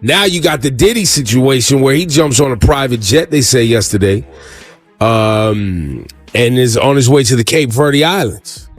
Now you got the Diddy situation where he jumps on a private jet, they say yesterday, and is on his way to the Cape Verde Islands.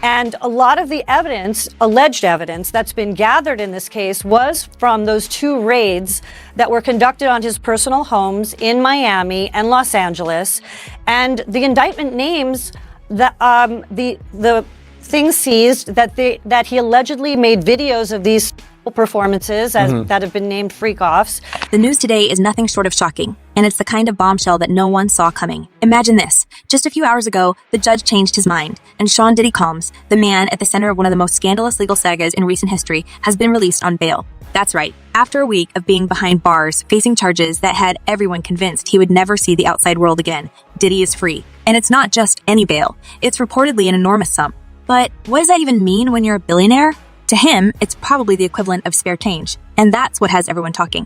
And a lot of the evidence, alleged evidence, that's been gathered in this case was from those two raids that were conducted on his personal homes in Miami and Los Angeles. And the indictment names the things seized that he allegedly made videos of these performances that have been named freak-offs. The news today is nothing short of shocking, and it's the kind of bombshell that no one saw coming. Imagine this. Just a few hours ago, the judge changed his mind, and Sean Diddy Combs, the man at the center of one of the most scandalous legal sagas in recent history, has been released on bail. That's right. After a week of being behind bars, facing charges that had everyone convinced he would never see the outside world again, Diddy is free. And it's not just any bail. It's reportedly an enormous sum. But what does that even mean when you're a billionaire? To him, it's probably the equivalent of spare change. And that's what has everyone talking.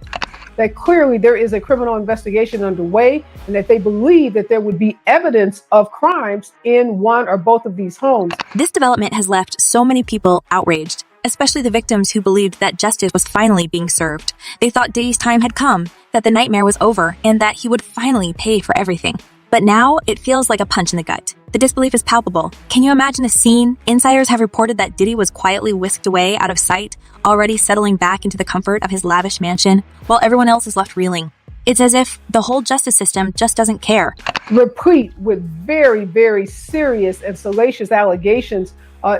That clearly there is a criminal investigation underway, and that they believe that there would be evidence of crimes in one or both of these homes. This development has left so many people outraged, especially the victims who believed that justice was finally being served. They thought Diddy's time had come, that the nightmare was over, and that he would finally pay for everything. But now it feels like a punch in the gut. The disbelief is palpable. Can you imagine the scene? Insiders have reported that Diddy was quietly whisked away out of sight, already settling back into the comfort of his lavish mansion, while everyone else is left reeling. It's as if the whole justice system just doesn't care. Replete with very, very serious and salacious allegations,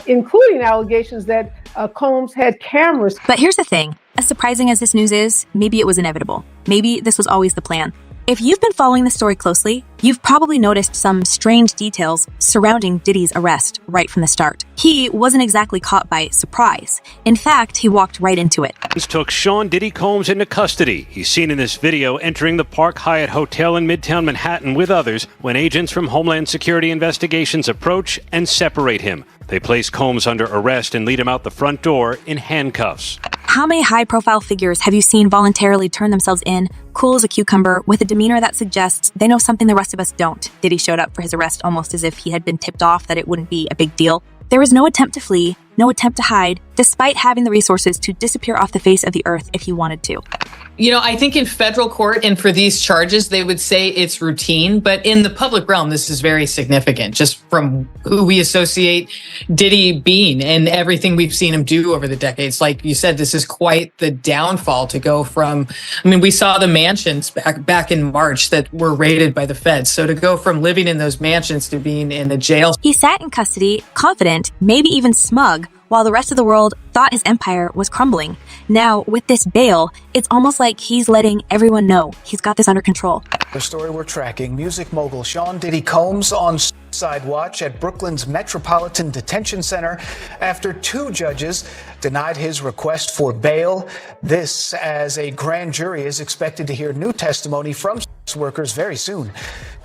including allegations that Combs had cameras. But here's the thing. As surprising as this news is, maybe it was inevitable. Maybe this was always the plan. If you've been following the story closely, you've probably noticed some strange details surrounding Diddy's arrest right from the start. He wasn't exactly caught by surprise. In fact, he walked right into it. Took Sean Diddy Combs into custody. He's seen in this video entering the Park Hyatt Hotel in Midtown Manhattan with others when agents from Homeland Security Investigations approach and separate him. They place Combs under arrest and lead him out the front door in handcuffs. How many high-profile figures have you seen voluntarily turn themselves in, cool as a cucumber, with a demeanor that suggests they know something the rest of us don't? Diddy showed up for his arrest almost as if he had been tipped off that it wouldn't be a big deal. There was no attempt to flee, no attempt to hide, despite having the resources to disappear off the face of the earth if he wanted to. You know, I think in federal court and for these charges, they would say it's routine, but in the public realm, this is very significant, just from who we associate Diddy being and everything we've seen him do over the decades. Like you said, this is quite the downfall to go from, I mean, we saw the mansions back in March that were raided by the feds. So to go from living in those mansions to being in a jail. He sat in custody, confident, maybe even smug, while the rest of the world thought his empire was crumbling. Now, with this bail, it's almost like he's letting everyone know he's got this under control. The story we're tracking, music mogul Sean Diddy Combs on suicide watch at Brooklyn's Metropolitan Detention Center after two judges denied his request for bail. This as a grand jury is expected to hear new testimony from workers very soon.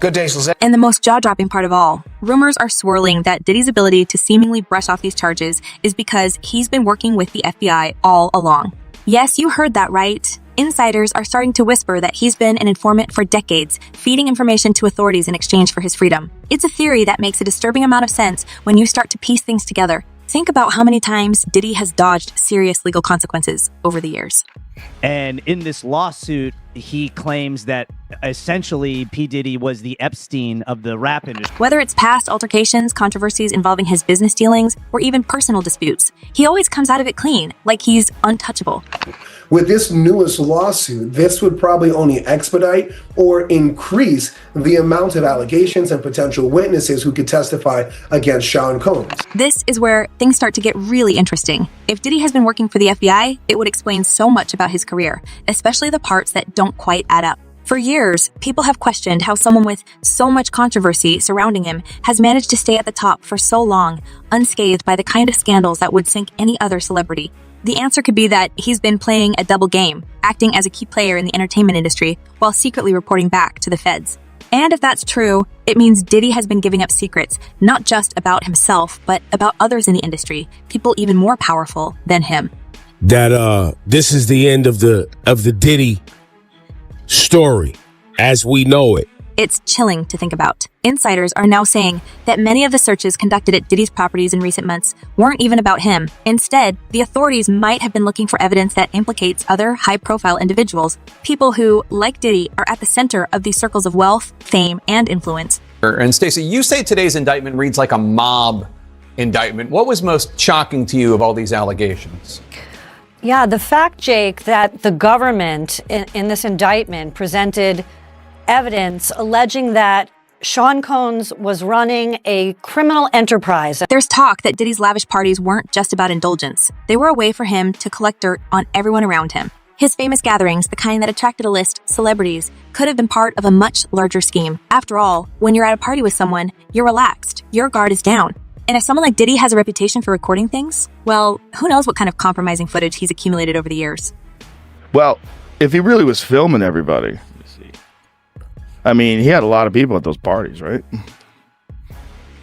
Good day, Lizette. And the most jaw-dropping part of all, rumors are swirling that Diddy's ability to seemingly brush off these charges is because he's been working with the FBI all along. Yes, you heard that right. Insiders are starting to whisper that he's been an informant for decades, feeding information to authorities in exchange for his freedom. It's a theory that makes a disturbing amount of sense when you start to piece things together. Think about how many times Diddy has dodged serious legal consequences over the years. And in this lawsuit, he claims that essentially P. Diddy was the Epstein of the rap industry. Whether it's past altercations, controversies involving his business dealings, or even personal disputes, he always comes out of it clean, like he's untouchable. With this newest lawsuit, this would probably only expedite or increase the amount of allegations and potential witnesses who could testify against Sean Combs. This is where things start to get really interesting. If Diddy has been working for the FBI, it would explain so much about his career, especially the parts that don't quite add up. For years, people have questioned how someone with so much controversy surrounding him has managed to stay at the top for so long, unscathed by the kind of scandals that would sink any other celebrity. The answer could be that he's been playing a double game, acting as a key player in the entertainment industry while secretly reporting back to the feds. And if that's true, it means Diddy has been giving up secrets, not just about himself, but about others in the industry, people even more powerful than him. That this is the end of the Diddy story as we know it. It's chilling to think about. Insiders are now saying that many of the searches conducted at Diddy's properties in recent months weren't even about him. Instead, the authorities might have been looking for evidence that implicates other high-profile individuals, people who, like Diddy, are at the center of these circles of wealth, fame, and influence. And Stacey, you say today's indictment reads like a mob indictment. What was most shocking to you of all these allegations? Yeah, the fact, Jake, that the government in this indictment presented evidence alleging that Sean Combs was running a criminal enterprise. There's talk that Diddy's lavish parties weren't just about indulgence. They were a way for him to collect dirt on everyone around him. His famous gatherings, the kind that attracted a list celebrities, could have been part of a much larger scheme. After all, when you're at a party with someone, you're relaxed, your guard is down. And if someone like Diddy has a reputation for recording things, well, who knows what kind of compromising footage he's accumulated over the years. Well, if he really was filming everybody, I mean, he had a lot of people at those parties, right?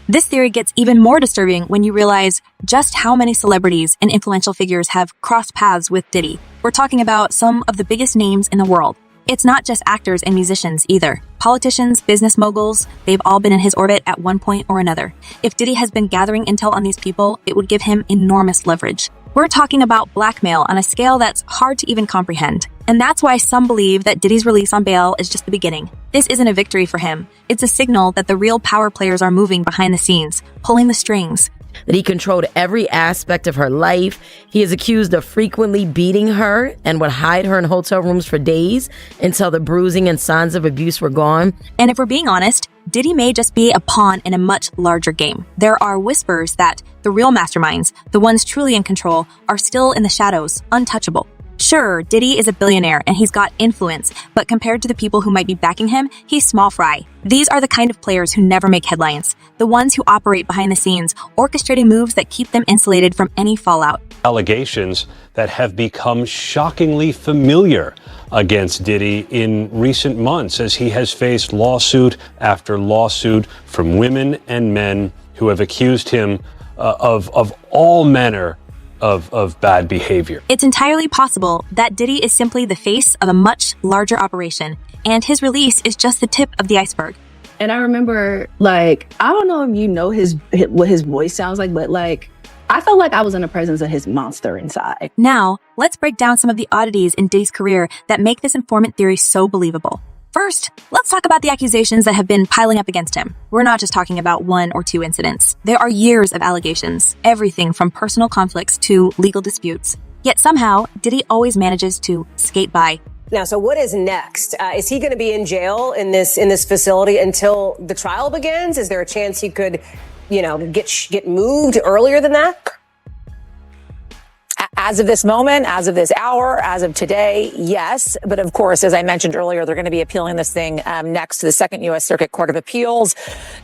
This theory gets even more disturbing when you realize just how many celebrities and influential figures have crossed paths with Diddy. We're talking about some of the biggest names in the world. It's not just actors and musicians either. Politicians, business moguls, they've all been in his orbit at one point or another. If Diddy has been gathering intel on these people, it would give him enormous leverage. We're talking about blackmail on a scale that's hard to even comprehend. And that's why some believe that Diddy's release on bail is just the beginning. This isn't a victory for him. It's a signal that the real power players are moving behind the scenes, pulling the strings. That he controlled every aspect of her life. He is accused of frequently beating her and would hide her in hotel rooms for days until the bruising and signs of abuse were gone. And if we're being honest, Diddy may just be a pawn in a much larger game. There are whispers that the real masterminds, the ones truly in control, are still in the shadows, untouchable. Sure, Diddy is a billionaire and he's got influence, but compared to the people who might be backing him, he's small fry. These are the kind of players who never make headlines, the ones who operate behind the scenes, orchestrating moves that keep them insulated from any fallout. Allegations that have become shockingly familiar against Diddy in recent months as he has faced lawsuit after lawsuit from women and men who have accused him of all manner of bad behavior. It's entirely possible that Diddy is simply the face of a much larger operation, and his release is just the tip of the iceberg. And I remember, I don't know if you know what his voice sounds like, but I felt like I was in the presence of his monster inside. Now, let's break down some of the oddities in Diddy's career that make this informant theory so believable. First, let's talk about the accusations that have been piling up against him. We're not just talking about one or two incidents. There are years of allegations, everything from personal conflicts to legal disputes. Yet somehow, Diddy always manages to skate by. Now, so what is next? Is he going to be in jail in this facility until the trial begins? Is there a chance he could, get moved earlier than that? As of this moment, as of this hour, as of today, yes. But of course, as I mentioned earlier, they're going to be appealing this thing next to the Second U.S. Circuit Court of Appeals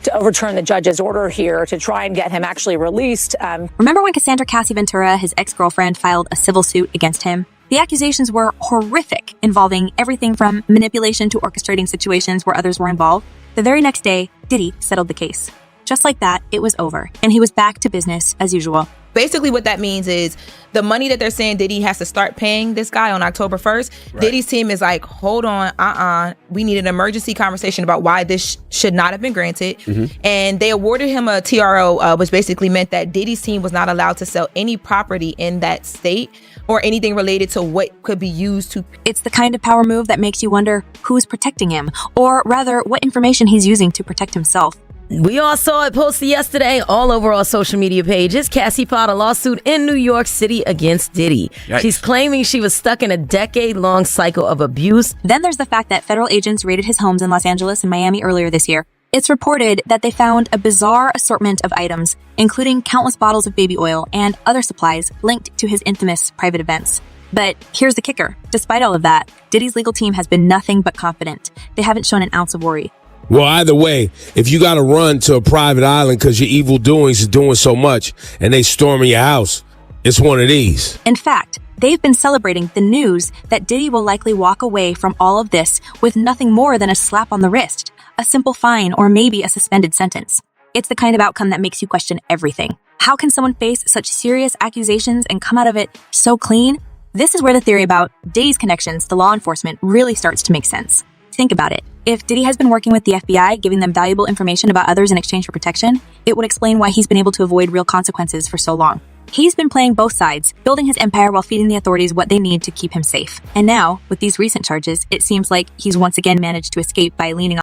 to overturn the judge's order here to try and get him actually released. Remember when Cassandra Cassie Ventura, his ex-girlfriend, filed a civil suit against him? The accusations were horrific, involving everything from manipulation to orchestrating situations where others were involved. The very next day, Diddy settled the case. Just like that, it was over, and he was back to business as usual. Basically, what that means is the money that they're saying Diddy has to start paying this guy on October 1st, right. Diddy's team is like, hold on, we need an emergency conversation about why this should not have been granted. Mm-hmm. And they awarded him a TRO, which basically meant that Diddy's team was not allowed to sell any property in that state or anything related to what could be used to. It's the kind of power move that makes you wonder who's protecting him, or rather, what information he's using to protect himself. We all saw it posted yesterday all over our social media pages. Cassie filed a lawsuit in New York City against Diddy. Yikes. She's claiming she was stuck in a decade-long cycle of abuse. Then there's the fact that federal agents raided his homes in Los Angeles and Miami earlier this year. It's reported that they found a bizarre assortment of items, including countless bottles of baby oil and other supplies linked to his infamous private events. But here's the kicker. Despite all of that, Diddy's legal team has been nothing but confident. They haven't shown an ounce of worry. Well, either way, if you got to run to a private island because your evil doings are doing so much and they storming your house, it's one of these. In fact, they've been celebrating the news that Diddy will likely walk away from all of this with nothing more than a slap on the wrist, a simple fine, or maybe a suspended sentence. It's the kind of outcome that makes you question everything. How can someone face such serious accusations and come out of it so clean? This is where the theory about Diddy's connections to law enforcement really starts to make sense. Think about it. If Diddy has been working with the FBI, giving them valuable information about others in exchange for protection, it would explain why he's been able to avoid real consequences for so long. He's been playing both sides, building his empire while feeding the authorities what they need to keep him safe. And now, with these recent charges, it seems like he's once again managed to escape by leaning